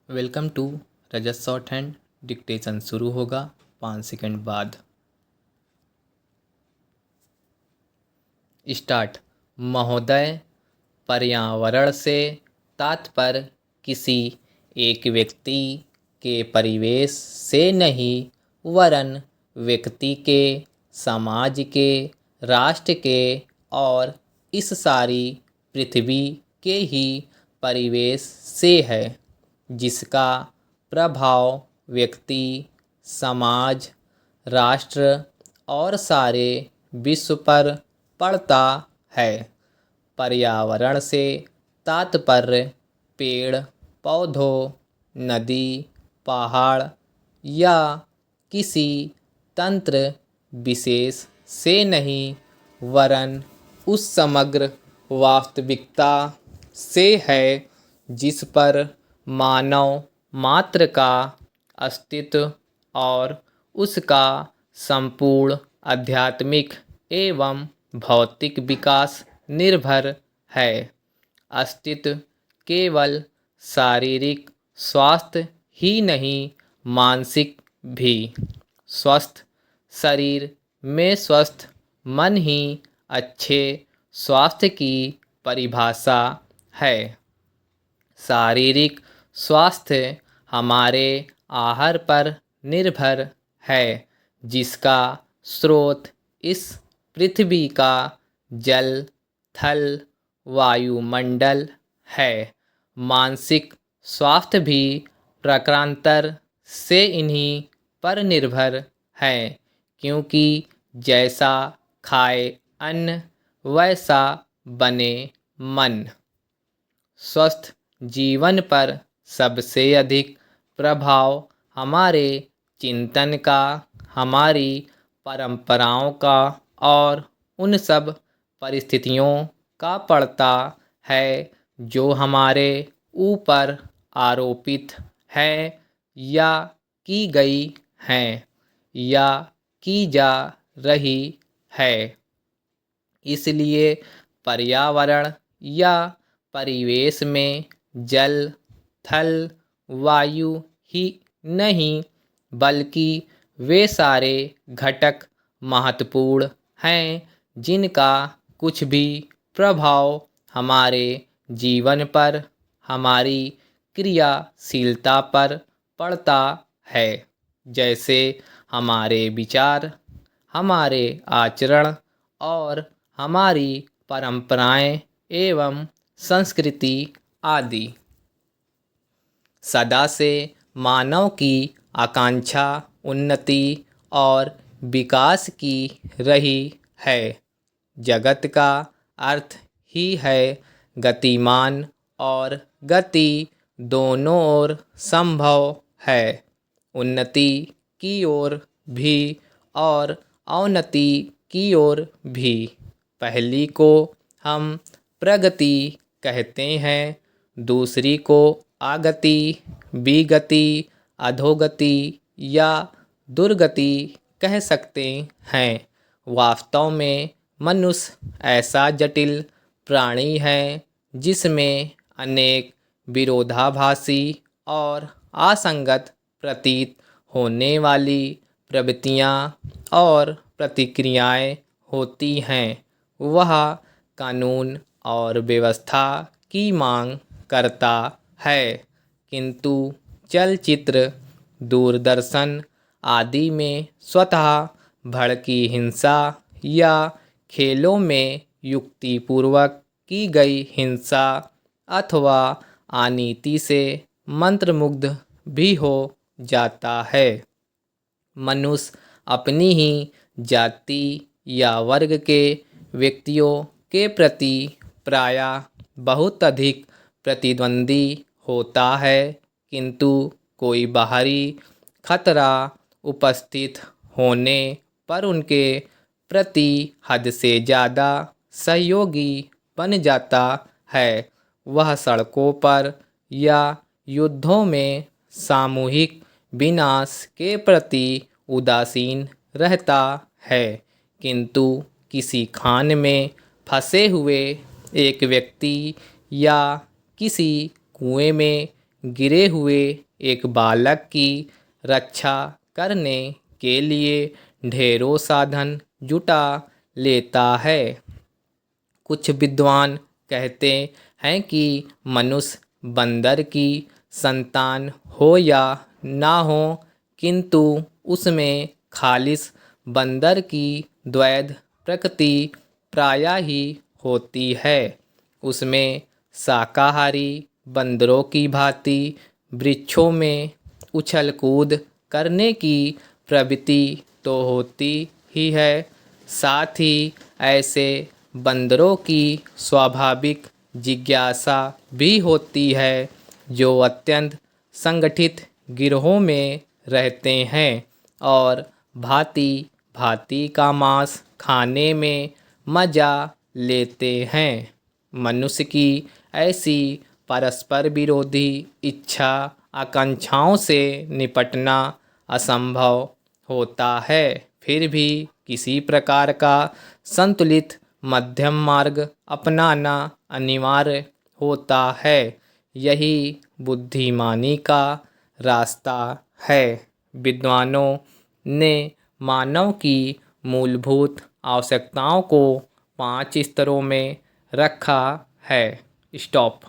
Welcome to Rajat shorthand. Dictation शुरू होगा 5 second बाद। स्टार्ट। महोदय, पर्यावरण से तात्पर्य किसी एक व्यक्ति के परिवेश से नहीं वरन व्यक्ति के, समाज के, राष्ट्र के और इस सारी पृथ्वी के ही परिवेश से है, जिसका प्रभाव व्यक्ति, समाज, राष्ट्र और सारे विश्व पर पड़ता है। पर्यावरण से तात्पर्य पेड़ पौधों, नदी, पहाड़ या किसी तंत्र विशेष से नहीं वरन उस समग्र वास्तविकता से है जिस पर मानव मात्र का अस्तित्व और उसका संपूर्ण आध्यात्मिक एवं भौतिक विकास निर्भर है। अस्तित्व केवल शारीरिक स्वास्थ्य ही नहीं, मानसिक भी। स्वस्थ शरीर में स्वस्थ मन ही अच्छे स्वास्थ्य की परिभाषा है। शारीरिक स्वास्थ्य हमारे आहार पर निर्भर है, जिसका स्रोत इस पृथ्वी का जल, थल, वायुमंडल है। मानसिक स्वास्थ्य भी प्रकारांतर से इन्हीं पर निर्भर है, क्योंकि जैसा खाए अन्न वैसा बने मन। स्वस्थ जीवन पर सबसे अधिक प्रभाव हमारे चिंतन का, हमारी परंपराओं का और उन सब परिस्थितियों का पड़ता है जो हमारे ऊपर आरोपित है या की गई हैं या की जा रही है। इसलिए पर्यावरण या परिवेश में जल, थल, वायु ही नहीं बल्कि वे सारे घटक महत्वपूर्ण हैं जिनका कुछ भी प्रभाव हमारे जीवन पर, हमारी क्रियाशीलता पर पड़ता है। जैसे हमारे विचार, हमारे आचरण और हमारी परंपराएं एवं संस्कृति आदि। सदा से मानव की आकांक्षा उन्नति और विकास की रही है। जगत का अर्थ ही है गतिमान और गति दोनों ओर संभव है। उन्नति की ओर भी और अवनति की ओर भी। पहली को हम प्रगति कहते हैं, दूसरी को आगति, विगति, अधोगति या दुर्गति कह सकते हैं। वास्तव में मनुष्य ऐसा जटिल प्राणी है जिसमें अनेक विरोधाभासी और असंगत प्रतीत होने वाली प्रवृत्तियाँ और प्रतिक्रियाएं होती हैं। वह कानून और व्यवस्था की मांग करता है, किंतु चलचित्र, दूरदर्शन आदि में स्वतः भड़की हिंसा या खेलों में युक्तिपूर्वक की गई हिंसा अथवा अनीति से मंत्रमुग्ध भी हो जाता है। मनुष्य अपनी ही जाति या वर्ग के व्यक्तियों के प्रति प्रायः बहुत अधिक प्रतिद्वंदी होता है, किंतु कोई बाहरी खतरा उपस्थित होने पर उनके प्रति हद से ज़्यादा सहयोगी बन जाता है। वह सड़कों पर या युद्धों में सामूहिक विनाश के प्रति उदासीन रहता है, किंतु किसी खान में फंसे हुए एक व्यक्ति या किसी कुएं में गिरे हुए एक बालक की रक्षा करने के लिए ढेरों साधन जुटा लेता है। कुछ विद्वान कहते हैं कि मनुष्य बंदर की संतान हो या ना हो, किंतु उसमें खालिस बंदर की द्वैध प्रकृति प्रायः ही होती है। उसमें शाकाहारी बंदरों की भांति वृक्षों में उछल कूद करने की प्रवृत्ति तो होती ही है, साथ ही ऐसे बंदरों की स्वाभाविक जिज्ञासा भी होती है जो अत्यंत संगठित गिरोहों में रहते हैं और भांति भांति का मांस खाने में मजा लेते हैं। मनुष्य की ऐसी परस्पर विरोधी इच्छा आकांक्षाओं से निपटना असंभव होता है, फिर भी किसी प्रकार का संतुलित मध्यम मार्ग अपनाना अनिवार्य होता है। यही बुद्धिमानी का रास्ता है। विद्वानों ने मानव की मूलभूत आवश्यकताओं को 5 स्तरों में रखा है। स्टॉप।